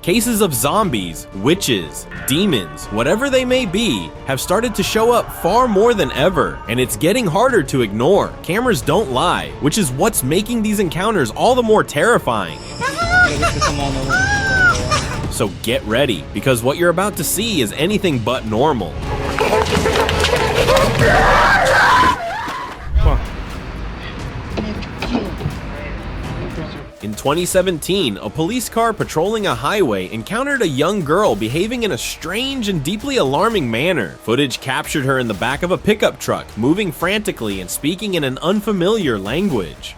Cases of zombies, witches, demons, whatever they may be, have started to show up far more than ever, and it's getting harder to ignore. Cameras don't lie, which is what's making these encounters all the more terrifying. So get ready, because what you're about to see is anything but normal. In 2017, a police car patrolling a highway encountered a young girl behaving in a strange and deeply alarming manner. Footage captured her in the back of a pickup truck, moving frantically and speaking in an unfamiliar language.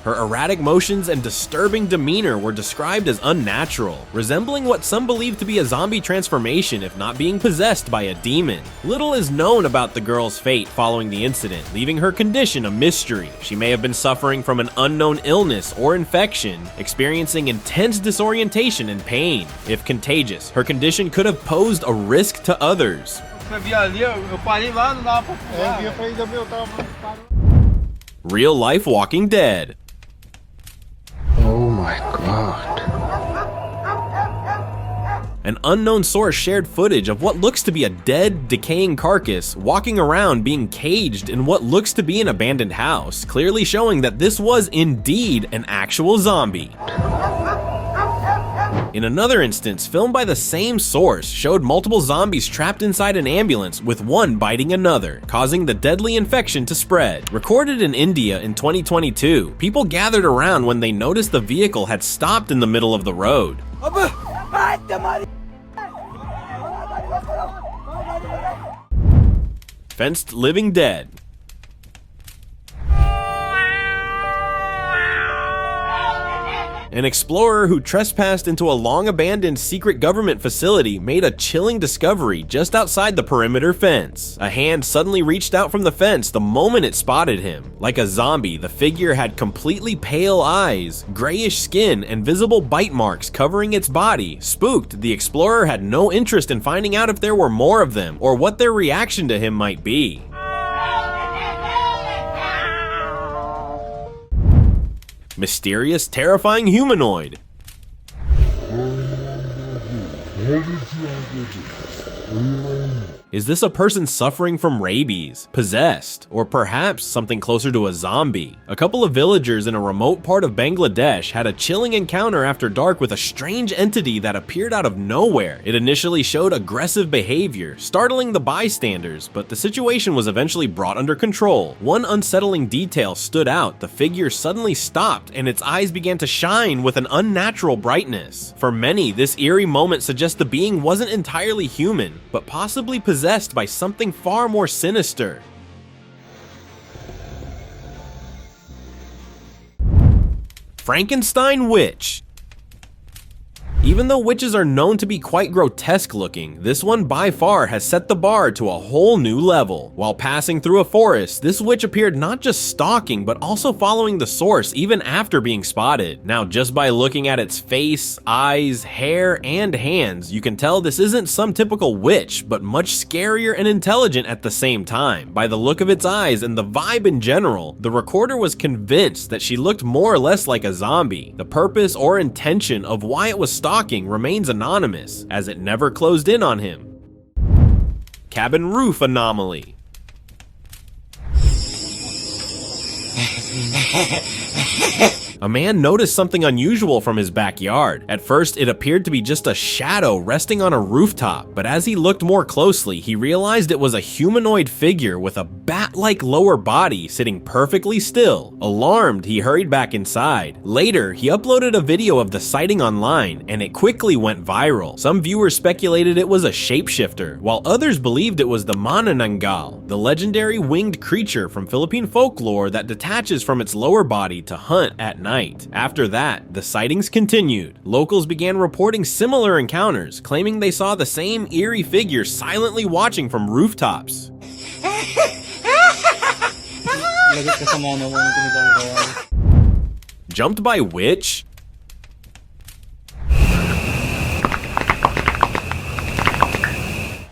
Her erratic motions and disturbing demeanor were described as unnatural, resembling what some believe to be a zombie transformation if not being possessed by a demon. Little is known about the girl's fate following the incident, leaving her condition a mystery. She may have been suffering from an unknown illness or infection, experiencing intense disorientation and pain. If contagious, her condition could have posed a risk to others. Real life Walking Dead. Oh my God. An unknown source shared footage of what looks to be a dead, decaying carcass walking around being caged in what looks to be an abandoned house, clearly showing that this was indeed an actual zombie. In another instance, filmed by the same source, showed multiple zombies trapped inside an ambulance with one biting another, causing the deadly infection to spread. Recorded in India in 2022, people gathered around when they noticed the vehicle had stopped in the middle of the road. Fenced living dead. An explorer who trespassed into a long-abandoned secret government facility made a chilling discovery just outside the perimeter fence. A hand suddenly reached out from the fence the moment it spotted him. Like a zombie, the figure had completely pale eyes, grayish skin, and visible bite marks covering its body. Spooked, the explorer had no interest in finding out if there were more of them or what their reaction to him might be. Mysterious, terrifying humanoid. Is this a person suffering from rabies, possessed, or perhaps something closer to a zombie? A couple of villagers in a remote part of Bangladesh had a chilling encounter after dark with a strange entity that appeared out of nowhere. It initially showed aggressive behavior, startling the bystanders, but the situation was eventually brought under control. One unsettling detail stood out: the figure suddenly stopped and its eyes began to shine with an unnatural brightness. For many, this eerie moment suggests the being wasn't entirely human, but possibly possessed by something far more sinister. Frankenstein witch. Even though witches are known to be quite grotesque looking, this one by far has set the bar to a whole new level. While passing through a forest, this witch appeared not just stalking, but also following the source even after being spotted. Now, just by looking at its face, eyes, hair, and hands, you can tell this isn't some typical witch, but much scarier and intelligent at the same time. By the look of its eyes and the vibe in general, the recorder was convinced that she looked more or less like a zombie. The purpose or intention of why it was stalking remains anonymous, as it never closed in on him. Cabin roof anomaly. A man noticed something unusual from his backyard. At first, it appeared to be just a shadow resting on a rooftop, but as he looked more closely, he realized it was a humanoid figure with a bat-like lower body sitting perfectly still. Alarmed, he hurried back inside. Later, he uploaded a video of the sighting online, and it quickly went viral. Some viewers speculated it was a shapeshifter, while others believed it was the manananggal, the legendary winged creature from Philippine folklore that detaches from its lower body to hunt at night. After that, the sightings continued. Locals began reporting similar encounters, claiming they saw the same eerie figure silently watching from rooftops. Jumped by witch?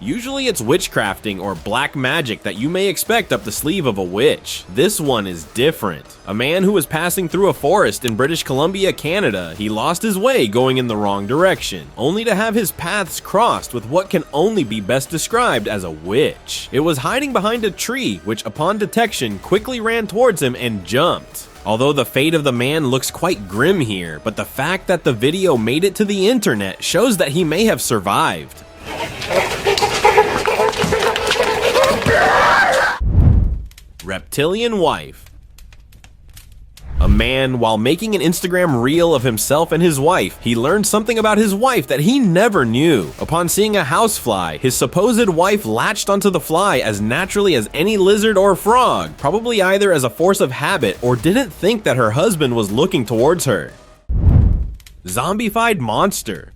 Usually it's witchcrafting or black magic that you may expect up the sleeve of a witch. This one is different. A man who was passing through a forest in British Columbia, Canada, he lost his way going in the wrong direction, only to have his paths crossed with what can only be best described as a witch. It was hiding behind a tree, which upon detection quickly ran towards him and jumped. Although the fate of the man looks quite grim here, but the fact that the video made it to the internet shows that he may have survived. Reptilian wife. A man, while making an Instagram reel of himself and his wife, he learned something about his wife that he never knew. Upon seeing a housefly, his supposed wife latched onto the fly as naturally as any lizard or frog, probably either as a force of habit or didn't think that her husband was looking towards her. Zombified monster.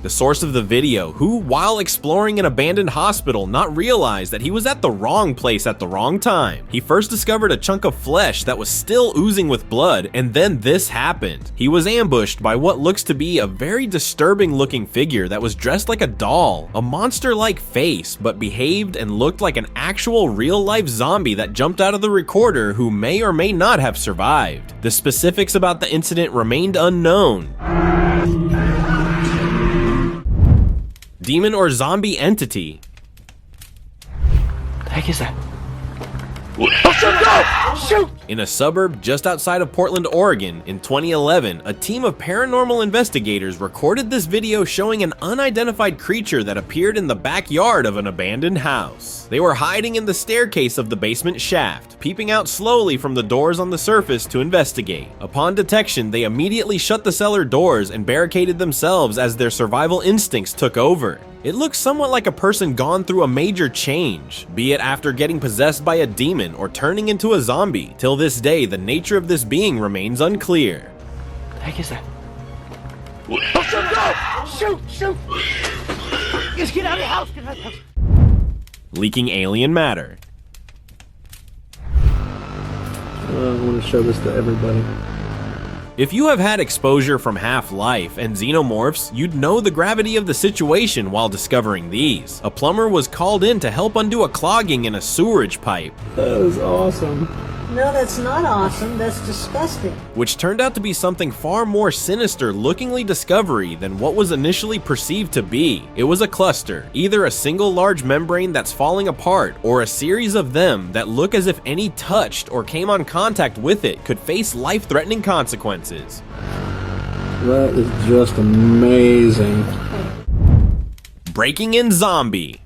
The source of the video, who, while exploring an abandoned hospital, not realized that he was at the wrong place at the wrong time. He first discovered a chunk of flesh that was still oozing with blood, and then this happened. He was ambushed by what looks to be a very disturbing looking figure that was dressed like a doll, a monster-like face, but behaved and looked like an actual real-life zombie that jumped out of the recorder who may or may not have survived. The specifics about the incident remained unknown. Demon or zombie entity. The heck is that? Shoot! In a suburb just outside of Portland, Oregon, in 2011, a team of paranormal investigators recorded this video showing an unidentified creature that appeared in the backyard of an abandoned house. They were hiding in the staircase of the basement shaft, peeping out slowly from the doors on the surface to investigate. Upon detection, they immediately shut the cellar doors and barricaded themselves as their survival instincts took over. It looks somewhat like a person gone through a major change, be it after getting possessed by a demon or turning into a zombie. Till this day, the nature of this being remains unclear. The heck is that? Shoot! Shoot! Just get out of the house! Get out of the house! Leaking alien matter. I want to show this to everybody. If you have had exposure from Half-Life and Xenomorphs, you'd know the gravity of the situation while discovering these. A plumber was called in to help undo a clogging in a sewerage pipe, That was awesome. No, that's not awesome. That's disgusting. which turned out to be something far more sinister lookingly discovery than what was initially perceived to be. It was a cluster, either a single large membrane that's falling apart or a series of them that look as if any touched or came on contact with it could face life-threatening consequences. That is just amazing. Breaking in zombie.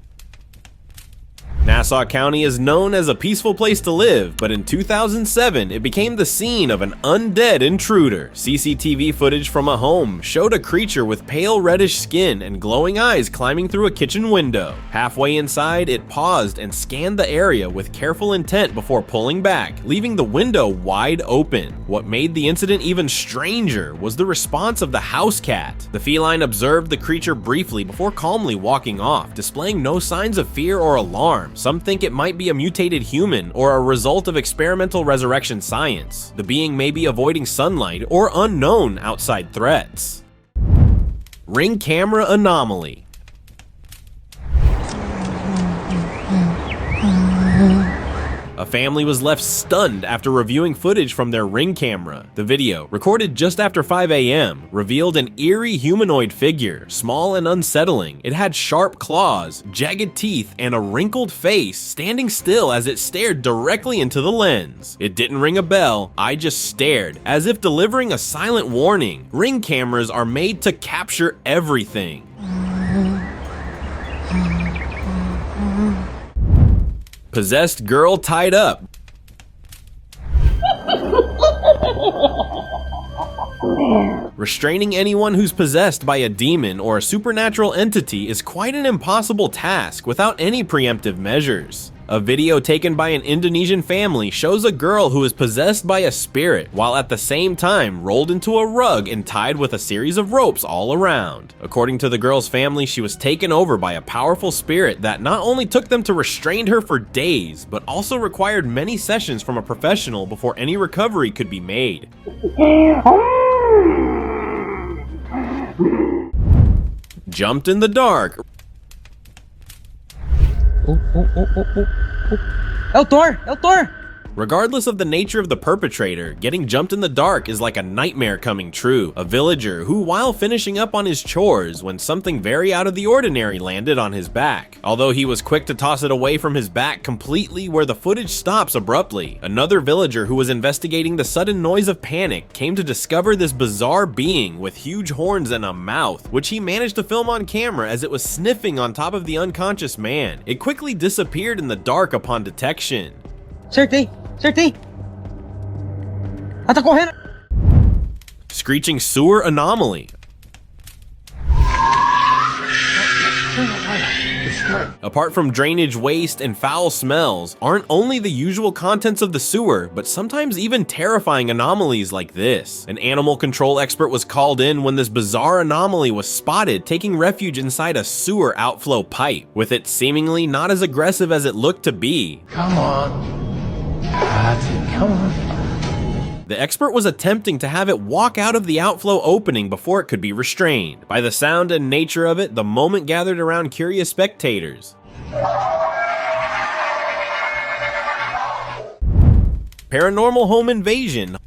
Nassau County is known as a peaceful place to live, but in 2007, it became the scene of an undead intruder. CCTV footage from a home showed a creature with pale reddish skin and glowing eyes climbing through a kitchen window. Halfway inside, it paused and scanned the area with careful intent before pulling back, leaving the window wide open. What made the incident even stranger was the response of the house cat. The feline observed the creature briefly before calmly walking off, displaying no signs of fear or alarm. Some think it might be a mutated human or a result of experimental resurrection science. The being may be avoiding sunlight or unknown outside threats. Ring camera anomaly. A family was left stunned after reviewing footage from their Ring camera. The video, recorded just after 5 a.m., revealed an eerie humanoid figure, small and unsettling. It had sharp claws, jagged teeth, and a wrinkled face, standing still as it stared directly into the lens. It didn't ring a bell, I just stared, as if delivering a silent warning. Ring cameras are made to capture everything. Possessed girl tied up. Restraining anyone who's possessed by a demon or a supernatural entity is quite an impossible task without any preemptive measures. A video taken by an Indonesian family shows a girl who is possessed by a spirit, while at the same time rolled into a rug and tied with a series of ropes all around. According to the girl's family, she was taken over by a powerful spirit that not only took them to restrain her for days, but also required many sessions from a professional before any recovery could be made. jumped in the dark. Outdoor! Regardless of the nature of the perpetrator, getting jumped in the dark is like a nightmare coming true. A villager who, while finishing up on his chores, when something very out of the ordinary landed on his back. Although he was quick to toss it away from his back completely, where the footage stops abruptly. Another villager who was investigating the sudden noise of panic came to discover this bizarre being with huge horns and a mouth, which he managed to film on camera as it was sniffing on top of the unconscious man. It quickly disappeared in the dark upon detection. Certi! Atakuhin! Screeching sewer anomaly. Apart from drainage waste and foul smells, aren't only the usual contents of the sewer, but sometimes even terrifying anomalies like this. An animal control expert was called in when this bizarre anomaly was spotted taking refuge inside a sewer outflow pipe, with it seemingly not as aggressive as it looked to be. Come on. That's it, come on. The expert was attempting to have it walk out of the outflow opening before it could be restrained. By the sound and nature of it, the moment gathered around curious spectators. Paranormal home invasion.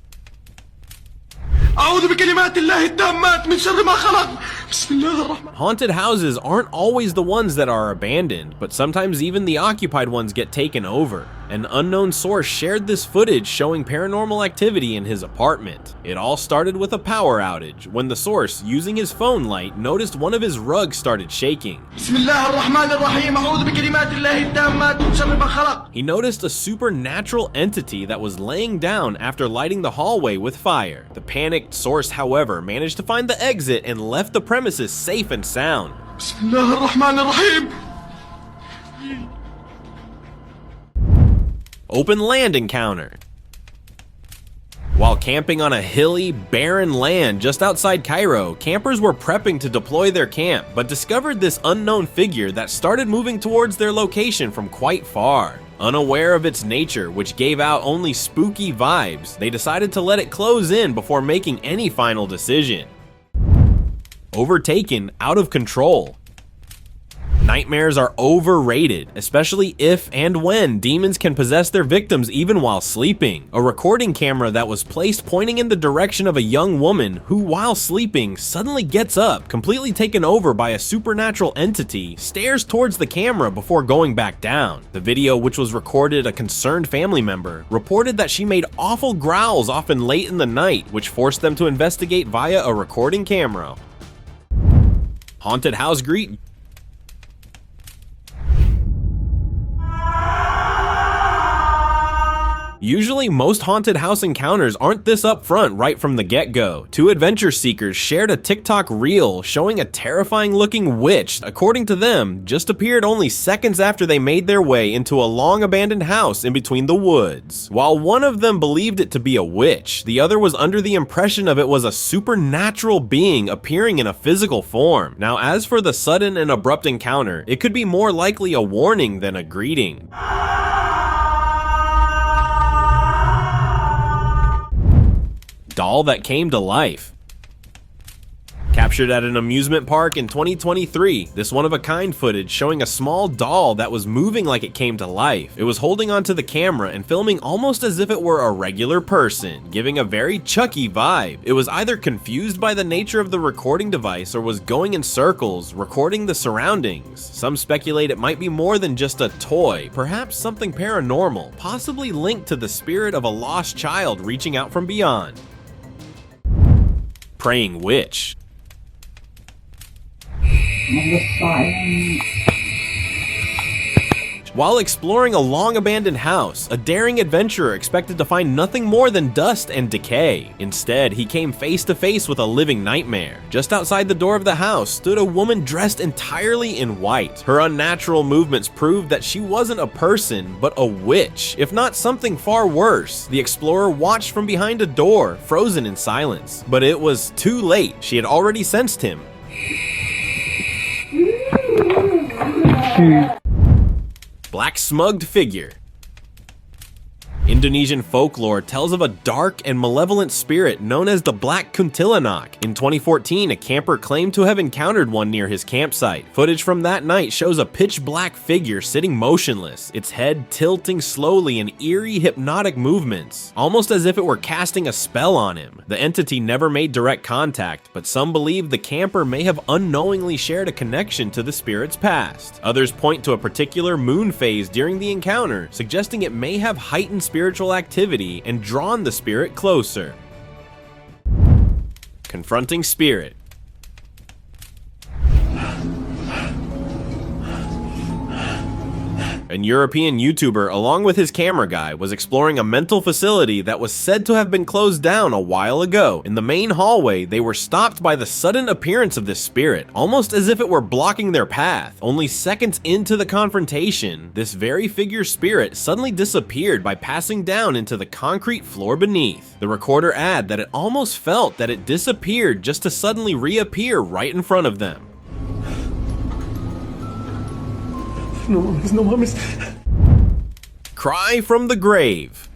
Haunted houses aren't always the ones that are abandoned, but sometimes even the occupied ones get taken over. An unknown source shared this footage showing paranormal activity in his apartment. It all started with a power outage, when the source, using his phone light, noticed one of his rugs started shaking. He noticed a supernatural entity that was laying down after lighting the hallway with fire. The panicked source, however, managed to find the exit and left the premises safe and sound. Open land encounter. While camping on a hilly, barren land just outside Cairo, campers were prepping to deploy their camp, but discovered this unknown figure that started moving towards their location from quite far. Unaware of its nature, which gave out only spooky vibes, they decided to let it close in before making any final decision. Overtaken, out of control. Nightmares are overrated, especially if and when demons can possess their victims even while sleeping. A recording camera that was placed pointing in the direction of a young woman who, while sleeping, suddenly gets up, completely taken over by a supernatural entity, stares towards the camera before going back down. The video, which was recorded a concerned family member, reported that she made awful growls often late in the night, which forced them to investigate via a recording camera. Haunted house greet. Usually, most haunted house encounters aren't this upfront right from the get-go. Two adventure seekers shared a TikTok reel showing a terrifying looking witch, according to them, just appeared only seconds after they made their way into a long abandoned house in between the woods. While one of them believed it to be a witch, the other was under the impression of it was a supernatural being appearing in a physical form. Now, as for the sudden and abrupt encounter, it could be more likely a warning than a greeting. Doll that came to life. Captured at an amusement park in 2023, this one-of-a-kind footage showing a small doll that was moving like it came to life. It was holding onto the camera and filming almost as if it were a regular person, giving a very Chucky vibe. It was either confused by the nature of the recording device or was going in circles, recording the surroundings. Some speculate it might be more than just a toy, perhaps something paranormal, possibly linked to the spirit of a lost child reaching out from beyond. Praying witch. While exploring a long-abandoned house, a daring adventurer expected to find nothing more than dust and decay. Instead, he came face to face with a living nightmare. Just outside the door of the house stood a woman dressed entirely in white. Her unnatural movements proved that she wasn't a person, but a witch, if not something far worse. The explorer watched from behind a door, frozen in silence. But it was too late. She had already sensed him. Black smugged figure. Indonesian folklore tells of a dark and malevolent spirit known as the Black Kuntilanak. In 2014, a camper claimed to have encountered one near his campsite. Footage from that night shows a pitch-black figure sitting motionless, its head tilting slowly in eerie hypnotic movements, almost as if it were casting a spell on him. The entity never made direct contact, but some believe the camper may have unknowingly shared a connection to the spirit's past. Others point to a particular moon phase during the encounter, suggesting it may have heightened spiritual activity and drawn the spirit closer. Confronting spirit. An European YouTuber, along with his camera guy, was exploring a mental facility that was said to have been closed down a while ago. In the main hallway, they were stopped by the sudden appearance of this spirit, almost as if it were blocking their path. Only seconds into the confrontation, this very figure spirit suddenly disappeared by passing down into the concrete floor beneath. The recorder adds that it almost felt that it disappeared just to suddenly reappear right in front of them. No mames. Cry from the grave.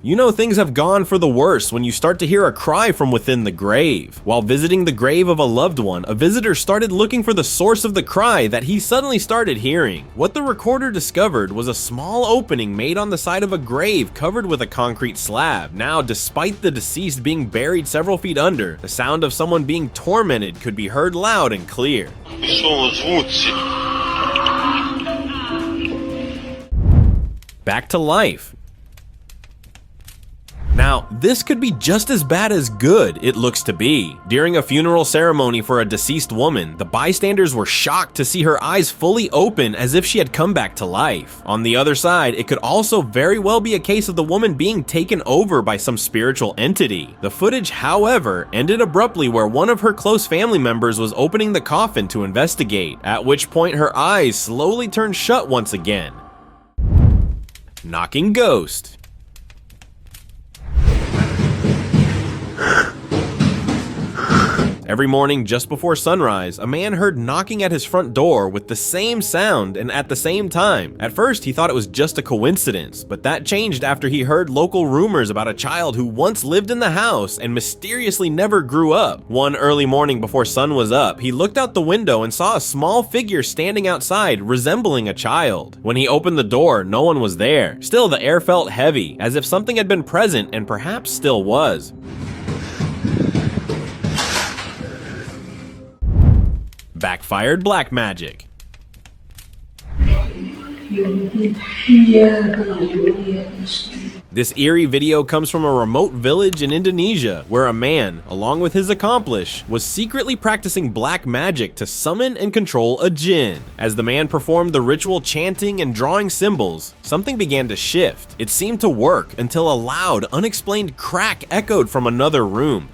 You know things have gone for the worse when you start to hear a cry from within the grave. While visiting the grave of a loved one, a visitor started looking for the source of the cry that he suddenly started hearing. What the recorder discovered was a small opening made on the side of a grave covered with a concrete slab. Now, despite the deceased being buried several feet under, the sound of someone being tormented could be heard loud and clear. Back to life. Now, this could be just as bad as good, it looks to be. During a funeral ceremony for a deceased woman, the bystanders were shocked to see her eyes fully open as if she had come back to life. On the other side, it could also very well be a case of the woman being taken over by some spiritual entity. The footage, however, ended abruptly where one of her close family members was opening the coffin to investigate, at which point her eyes slowly turned shut once again. Knocking ghost. Every morning just before sunrise, a man heard knocking at his front door with the same sound and at the same time. At first, he thought it was just a coincidence, but that changed after he heard local rumors about a child who once lived in the house and mysteriously never grew up. One early morning before sun was up, he looked out the window and saw a small figure standing outside resembling a child. When he opened the door, no one was there. Still, the air felt heavy, as if something had been present and perhaps still was. Backfired black magic. This eerie video comes from a remote village in Indonesia where a man, along with his accomplice, was secretly practicing black magic to summon and control a jinn. As the man performed the ritual chanting and drawing symbols, something began to shift. It seemed to work until a loud, unexplained crack echoed from another room.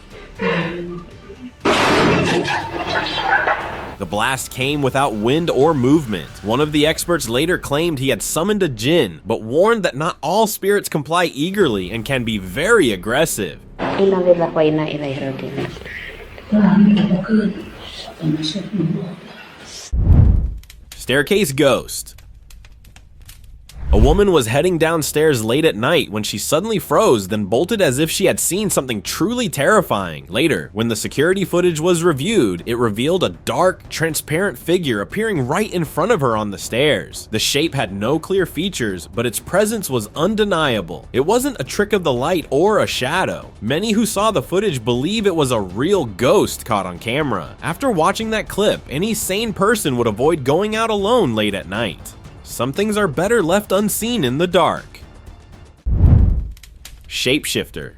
The blast came without wind or movement. One of the experts later claimed he had summoned a jinn, but warned that not all spirits comply eagerly and can be very aggressive. Staircase ghost. A woman was heading downstairs late at night when she suddenly froze, then bolted as if she had seen something truly terrifying. Later, when the security footage was reviewed, it revealed a dark, transparent figure appearing right in front of her on the stairs. The shape had no clear features, but its presence was undeniable. It wasn't a trick of the light or a shadow. Many who saw the footage believe it was a real ghost caught on camera. After watching that clip, any sane person would avoid going out alone late at night. Some things are better left unseen in the dark. Shapeshifter.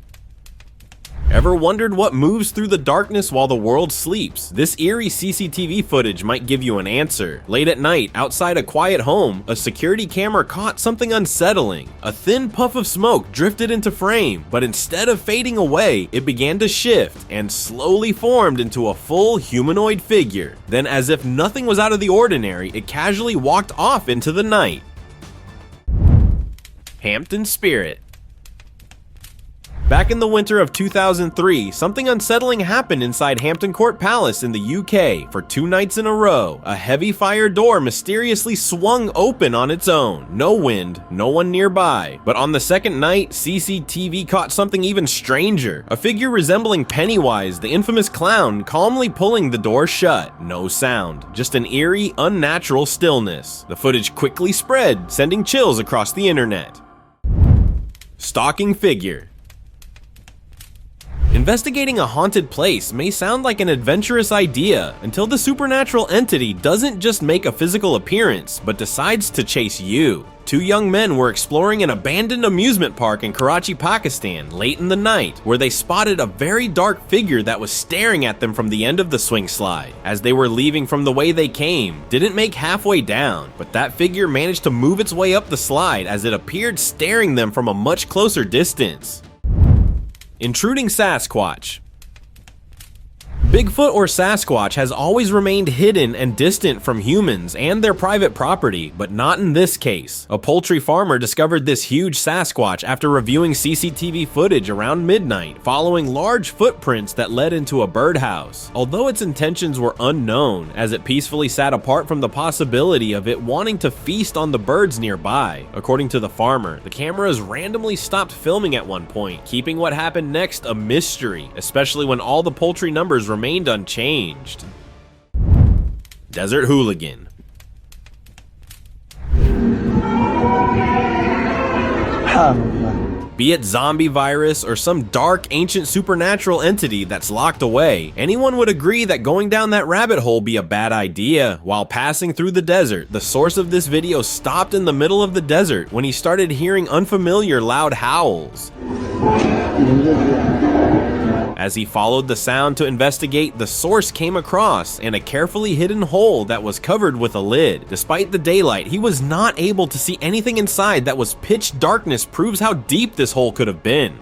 Ever wondered what moves through the darkness while the world sleeps? This eerie CCTV footage might give you an answer. Late at night, outside a quiet home, a security camera caught something unsettling. A thin puff of smoke drifted into frame, but instead of fading away, it began to shift and slowly formed into a full humanoid figure. Then, as if nothing was out of the ordinary, it casually walked off into the night. Hampton Spirit. Back in the winter of 2003, something unsettling happened inside Hampton Court Palace in the UK. For 2 nights in a row, a heavy fire door mysteriously swung open on its own. No wind, no one nearby. But on the second night, CCTV caught something even stranger. A figure resembling Pennywise, the infamous clown, calmly pulling the door shut. No sound, just an eerie, unnatural stillness. The footage quickly spread, sending chills across the internet. Stalking figure. Investigating a haunted place may sound like an adventurous idea until the supernatural entity doesn't just make a physical appearance, but decides to chase you. 2 young men were exploring an abandoned amusement park in Karachi, Pakistan, late in the night, where they spotted a very dark figure that was staring at them from the end of the swing slide. As they were leaving from the way they came, didn't make halfway down, but that figure managed to move its way up the slide as it appeared staring them from a much closer distance. Intruding Sasquatch. Bigfoot or Sasquatch has always remained hidden and distant from humans and their private property, but not in this case. A poultry farmer discovered this huge Sasquatch after reviewing CCTV footage around midnight, following large footprints that led into a birdhouse. Although its intentions were unknown, as it peacefully sat apart from the possibility of it wanting to feast on the birds nearby. According to the farmer, the cameras randomly stopped filming at one point, keeping what happened next a mystery, especially when all the poultry numbers remained unchanged. Desert Hooligan. Be it zombie virus or some dark ancient supernatural entity that's locked away, anyone would agree that going down that rabbit hole be a bad idea. While passing through the desert, the source of this video stopped in the middle of the desert when he started hearing unfamiliar loud howls. As he followed the sound to investigate, the source came across a carefully hidden hole that was covered with a lid. Despite the daylight, he was not able to see anything inside. That was pitch darkness proves how deep this hole could have been.